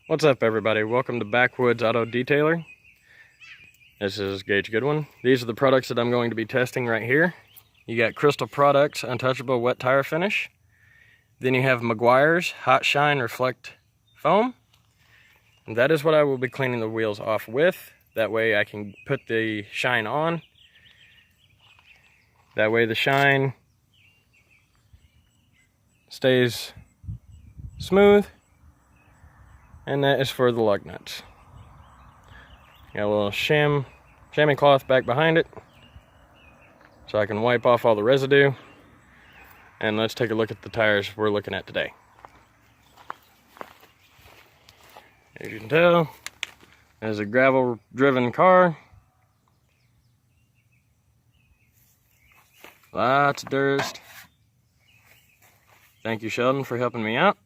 What's up, everybody? Welcome to Backwoods Auto Detailing. This is Gage Goodwin. These are the products that I'm going to be testing right here. You got Cristal Products Untouchable Wet Tire Finish. Then you have Maguires Hot Shine Reflect Foam. And that is what I will be cleaning the wheels off with. That way I can put the shine on. That way the shine stays smooth. And that is for the lug nuts. Got a little chamois cloth back behind it, so I can wipe off all the residue. And let's take a look at the tires we're looking at today. As you can tell, there's a gravel-driven car. Lots of dirt. Thank you, Sheldon, for helping me out.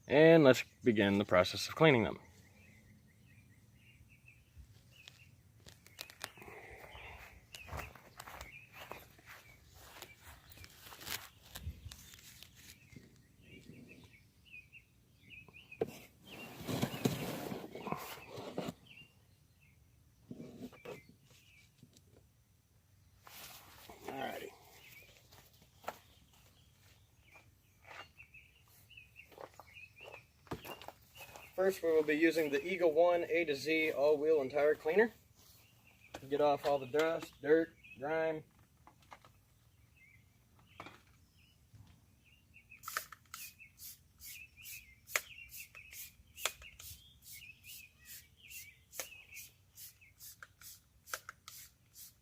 And let's begin the process of cleaning them. Alrighty. First, we will be using the Eagle 1 A to Z all-wheel and tire cleaner to get off all the dust, dirt, grime.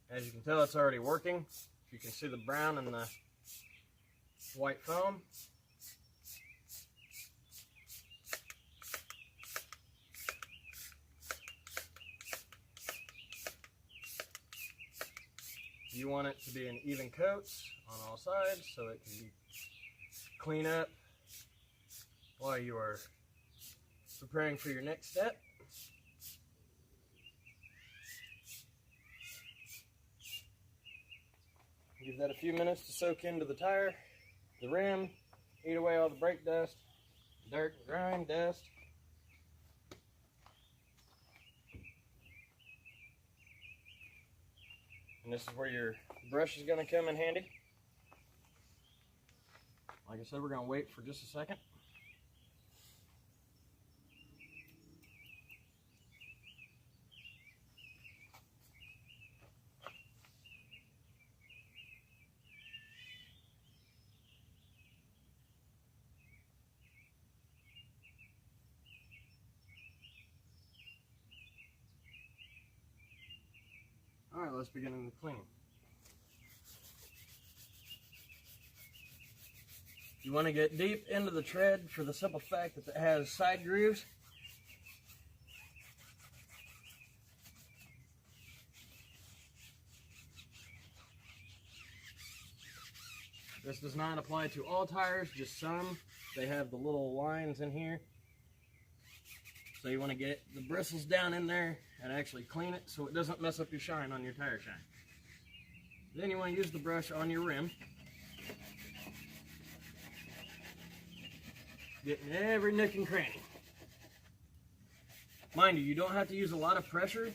As you can tell, it's already working. You can see the brown and the white foam. You want it to be an even coat on all sides so it can clean up while you are preparing for your next step. Give that a few minutes to soak into the tire, the rim, eat away all the brake dust, dirt, grime, dust. And this is where your brush is going to come in handy. Like I said, we're going to wait for just a second. Alright, let's begin the cleaning. You want to get deep into the tread for the simple fact that it has side grooves. This does not apply to all tires, just some. They have the little lines in here. So you want to get the bristles down in there and actually clean it so it doesn't mess up your shine on your tire shine. Then you want to use the brush on your rim. Getting every nook and cranny. Mind you, you don't have to use a lot of pressure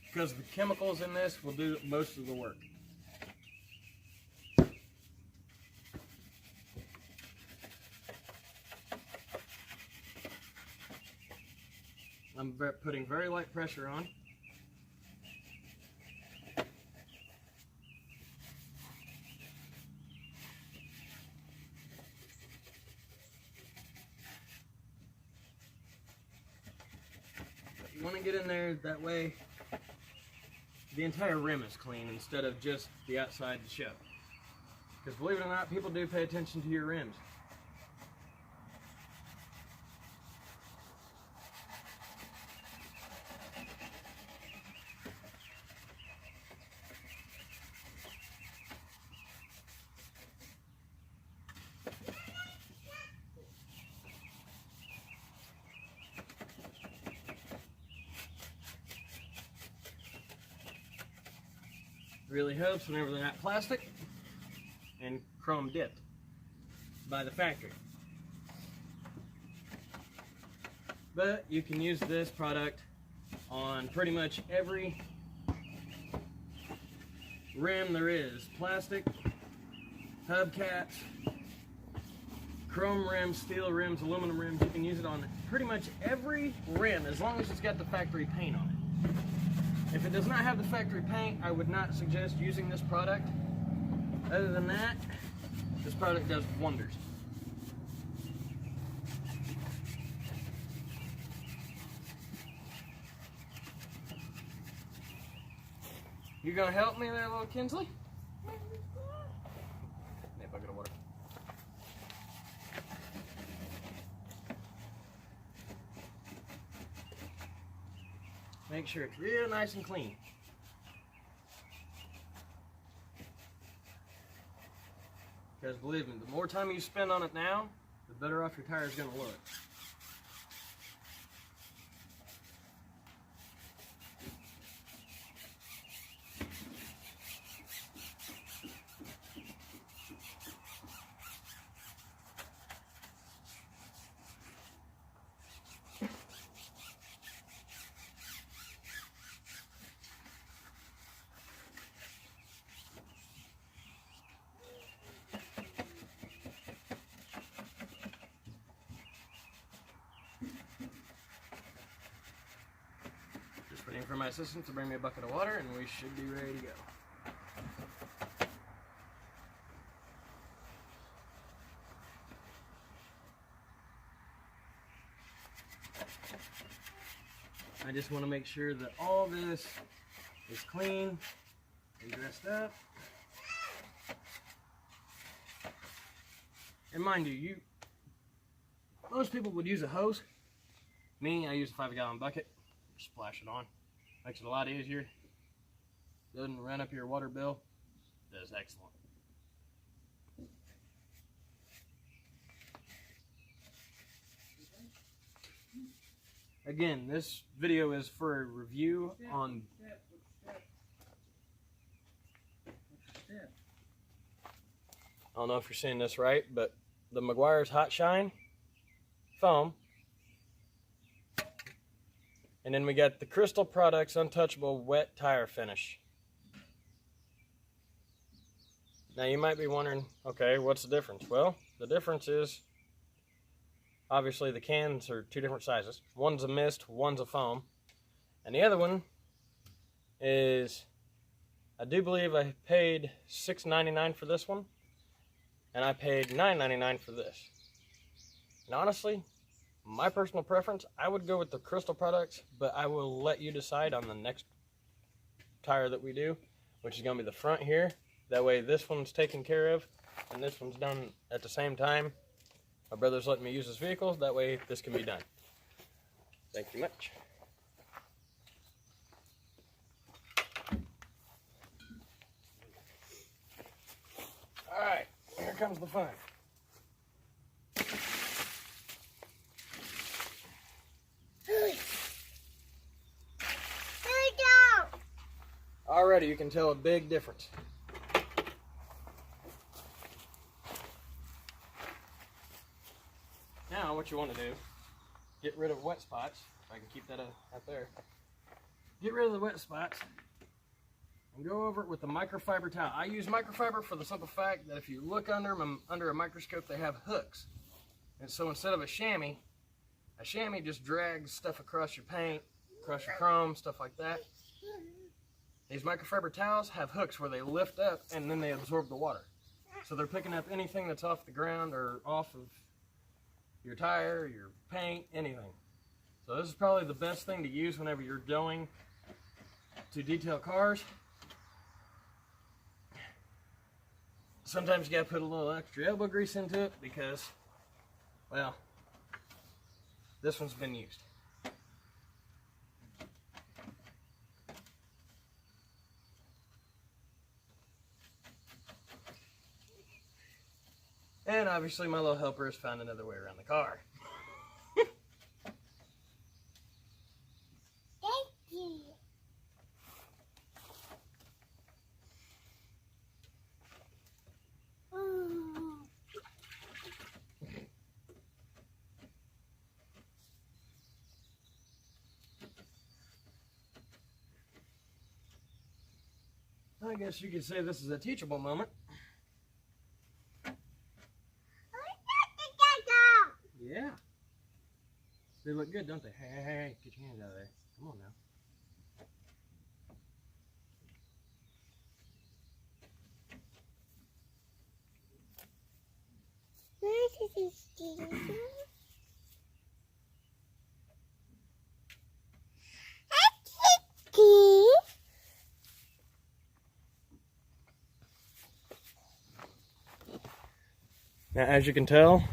because the chemicals in this will do most of the work. I'm putting very light pressure on. You want to get in there that way the entire rim is clean instead of just the outside to show. Because believe it or not, people do pay attention to your rims. Really helps whenever they're not plastic and chrome dipped by the factory. But you can use this product on pretty much every rim there is. Plastic, hubcaps, chrome rims, steel rims, aluminum rims. You can use it on pretty much every rim as long as it's got the factory paint on it. If it does not have the factory paint, I would not suggest using this product. Other than that, this product does wonders. You gonna help me there, little Kinsley? Need a bucket of water. Make sure it's real nice and clean. Because believe me, the more time you spend on it now, the better off your tire is gonna look. Waiting for my assistant to bring me a bucket of water and we should be ready to go. I just want to make sure that all this is clean and dressed up. And mind you, most people would use a hose. Me, I use a 5-gallon bucket. Splash it on. Makes it a lot easier. Doesn't run up your water bill. Does excellent. Again, this video is for a review on I don't know if you're seeing this right, but the Meguiars Hot Shine foam. And then we got the Cristal Products Untouchable Wet Tire Finish. Now you might be wondering, okay, what's the difference? Well, the difference is, obviously the cans are two different sizes. One's a mist, one's a foam. And the other one is, I do believe I paid $6.99 for this one. And I paid $9.99 for this. And honestly, my personal preference, I would go with the Cristal products, but I will let you decide on the next tire that we do, which is going to be the front here. That way this one's taken care of, and this one's done at the same time. My brother's letting me use his vehicle, that way this can be done. Thank you much. Alright, here comes the fun. Already you can tell a big difference. Now what you want to do, get rid of wet spots. If I can keep that out there. Get rid of the wet spots and go over it with a microfiber towel. I use microfiber for the simple fact that if you look under them under a microscope, they have hooks. And so instead of a chamois just drags stuff across your paint, across your chrome, stuff like that. These microfiber towels have hooks where they lift up and then they absorb the water. So they're picking up anything that's off the ground or off of your tire, your paint, anything. So this is probably the best thing to use whenever you're going to detail cars. Sometimes you gotta put a little extra elbow grease into it because, well, this one's been used. And obviously my little helper has found another way around the car. Thank you. I guess you could say this is a teachable moment. Yeah. They look good, don't they? Hey, hey, hey, get your hands out of there. Come on now. Now, as you can tell,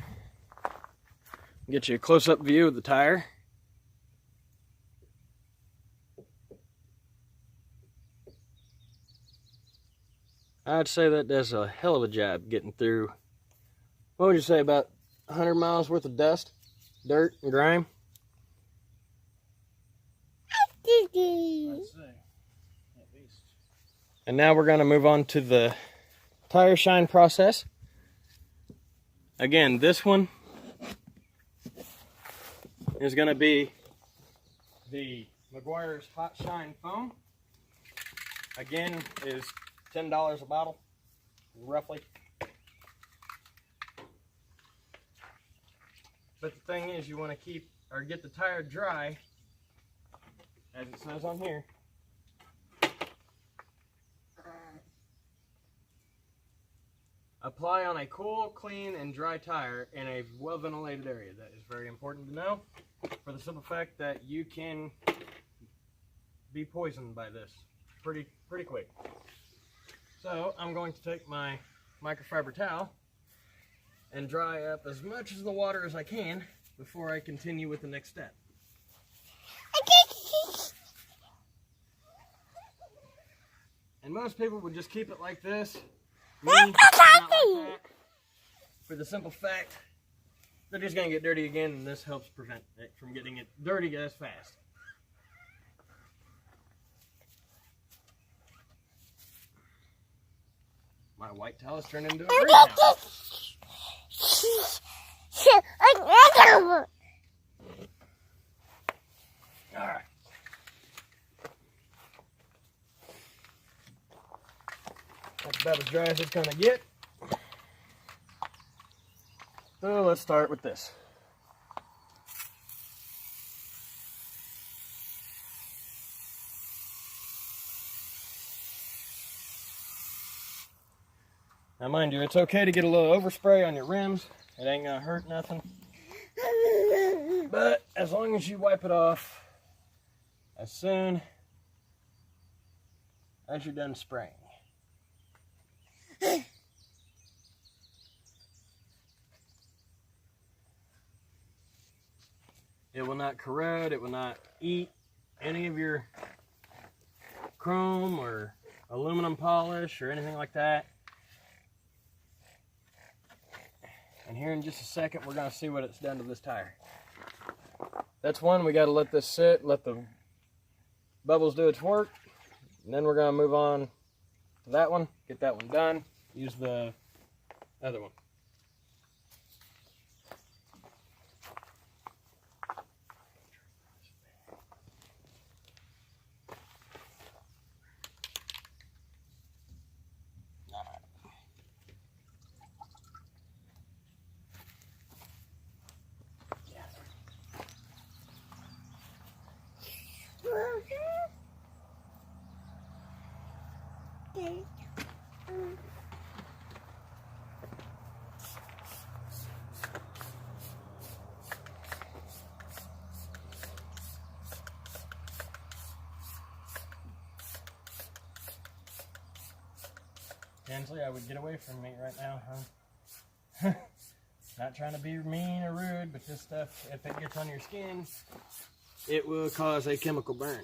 get you a close-up view of the tire. I'd say that does a hell of a job getting through, what would you say, about 100 miles worth of dust, dirt, and grime? I'd say, at least. And now we're going to move on to the tire shine process. Again, this one is going to be the Maguires Hot Shine Foam. Again, is $10 a bottle, roughly. But the thing is, you want to keep or get the tire dry, as it says on here. Apply on a cool, clean, and dry tire in a well-ventilated area. That is very important to know, for the simple fact that you can be poisoned by this pretty quick. So I'm going to take my microfiber towel and dry up as much of the water as I can before I continue with the next step. And most people would just keep it like this. Me, not like that, for the simple fact they're just going to get dirty again, and this helps prevent it from getting it dirty as fast. My white towel has turned into a green towel. Alright. That's about as dry as it's going to get. So let's start with this. Now mind you, it's okay to get a little overspray on your rims. It ain't going to hurt nothing. But as long as you wipe it off as soon as you're done spraying. It will not corrode, it will not eat any of your chrome or aluminum polish or anything like that. And here in just a second, we're going to see what it's done to this tire. That's one, we got to let this sit, let the bubbles do its work. And then we're going to move on to that one, get that one done, use the other one. Hensley, I would get away from me right now, huh? Not trying to be mean or rude, but this stuff, if it gets on your skin, it will cause a chemical burn.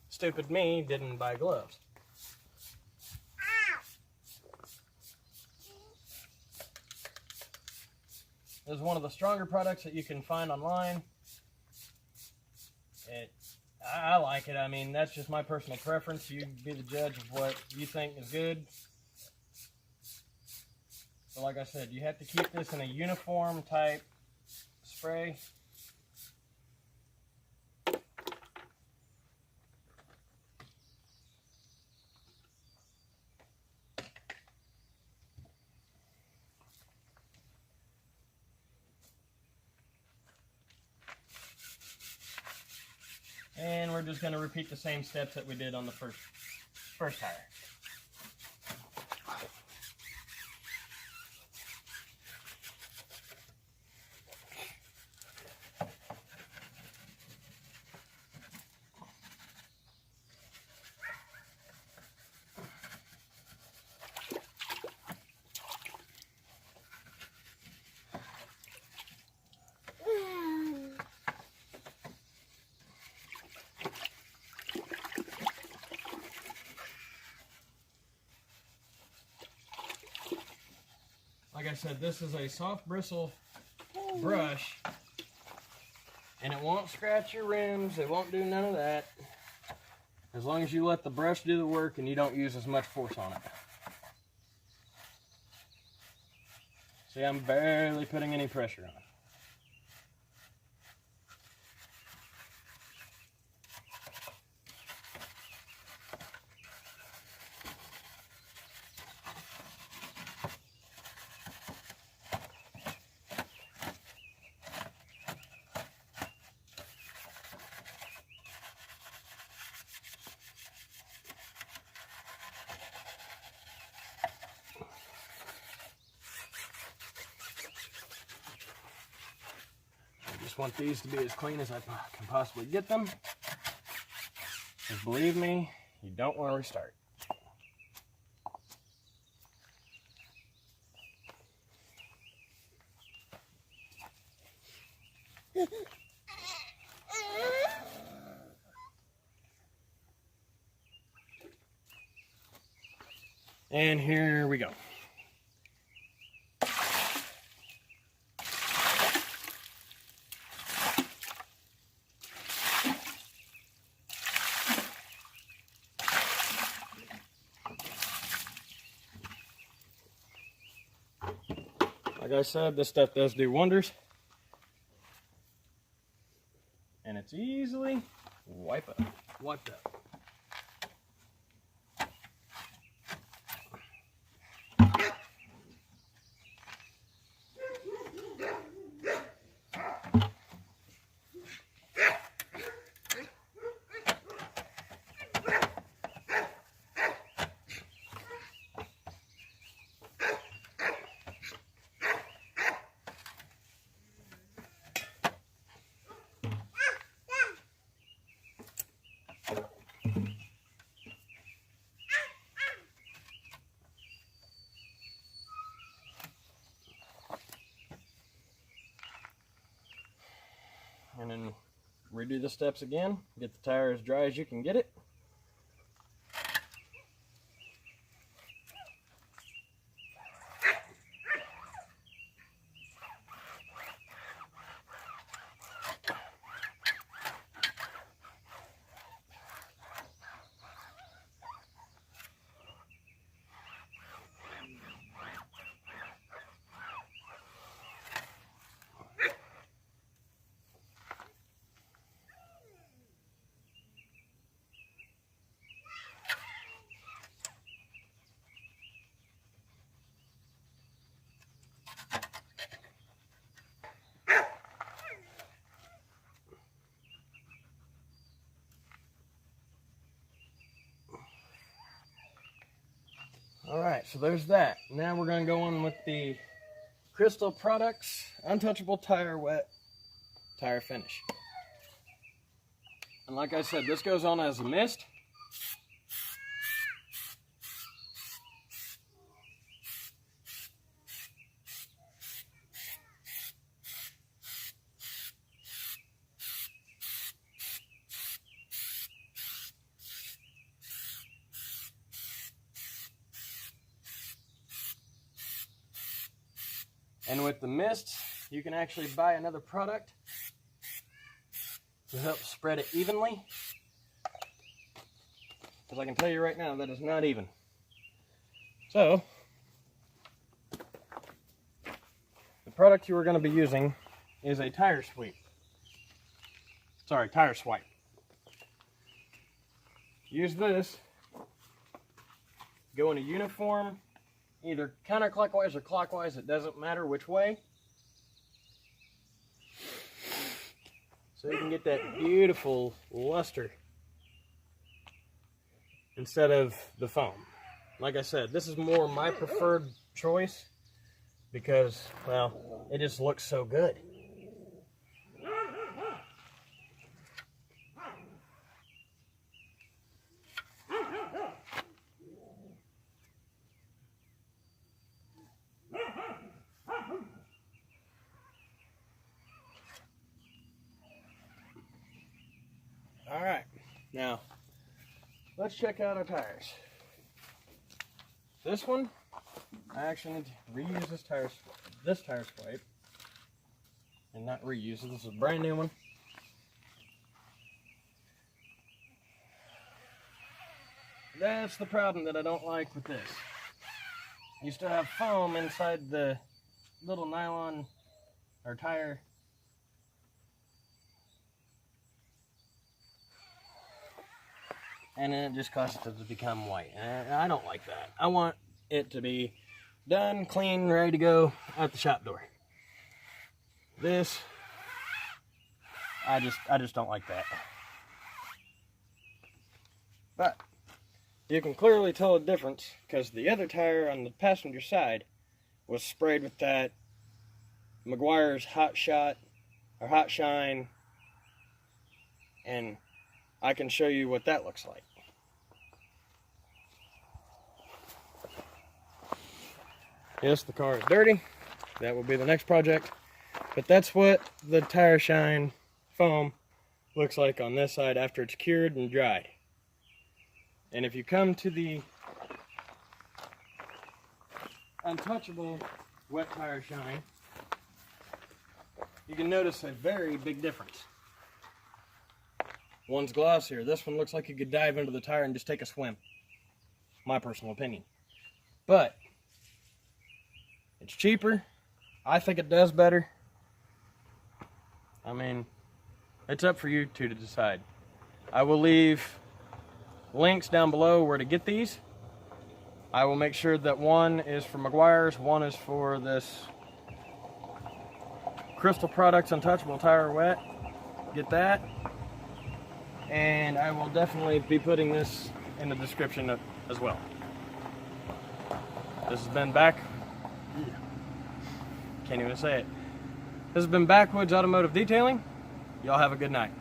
Stupid me didn't buy gloves. This is one of the stronger products that you can find online. I like it. I mean, that's just my personal preference. You be the judge of what you think is good. So like I said, you have to keep this in a uniform type spray. we're just going to repeat the same steps that we did on the first tire. Like I said, this is a soft bristle brush, and it won't scratch your rims, it won't do none of that, as long as you let the brush do the work and you don't use as much force on it. See, I'm barely putting any pressure on it. Want these to be as clean as I can possibly get them, because believe me, you don't want to restart. And here we go. Like I said, this stuff does do wonders, and it's easily wiped up. And then redo the steps again, get the tire as dry as you can get it. Alright, so there's that. Now we're going to go on with the Cristal Products Untouchable Tire Wet Tire Finish. And like I said, this goes on as a mist. And with the mist, you can actually buy another product to help spread it evenly. Because I can tell you right now, that is not even. So, the product you are going to be using is a tire sweep. Sorry, tire swipe. Use this, go in a uniform, either counterclockwise or clockwise, it doesn't matter which way. So you can get that beautiful luster instead of the foam. Like I said, this is more my preferred choice because, well, it just looks so good. All right, now let's check out our tires. This one, I actually need to reuse this tire swipe, and not reuse it. This is a brand new one. That's the problem that I don't like with this. You still have foam inside the little nylon or tire. And then it just causes it to become white. And I don't like that. I want it to be done, clean, ready to go out the shop door. This, I just don't like that. But you can clearly tell a difference because the other tire on the passenger side was sprayed with that Maguires Hot Shot or Hot Shine, and I can show you what that looks like. Yes, the car is dirty. That will be the next project. But that's what the tire shine foam looks like on this side after it's cured and dried. And if you come to the untouchable wet tire shine, you can notice a very big difference. One's glossier. This one looks like you could dive into the tire and just take a swim. My personal opinion. But it's cheaper. I think it does better. I mean, it's up for you two to decide. I will leave links down below where to get these. I will make sure that one is for Meguiars, one is for this Cristal Products Untouchable Tire Wet. Get that. And I will definitely be putting this in the description as well. This has been Can't even say it. This has been Backwoods Automotive Detailing. Y'all have a good night.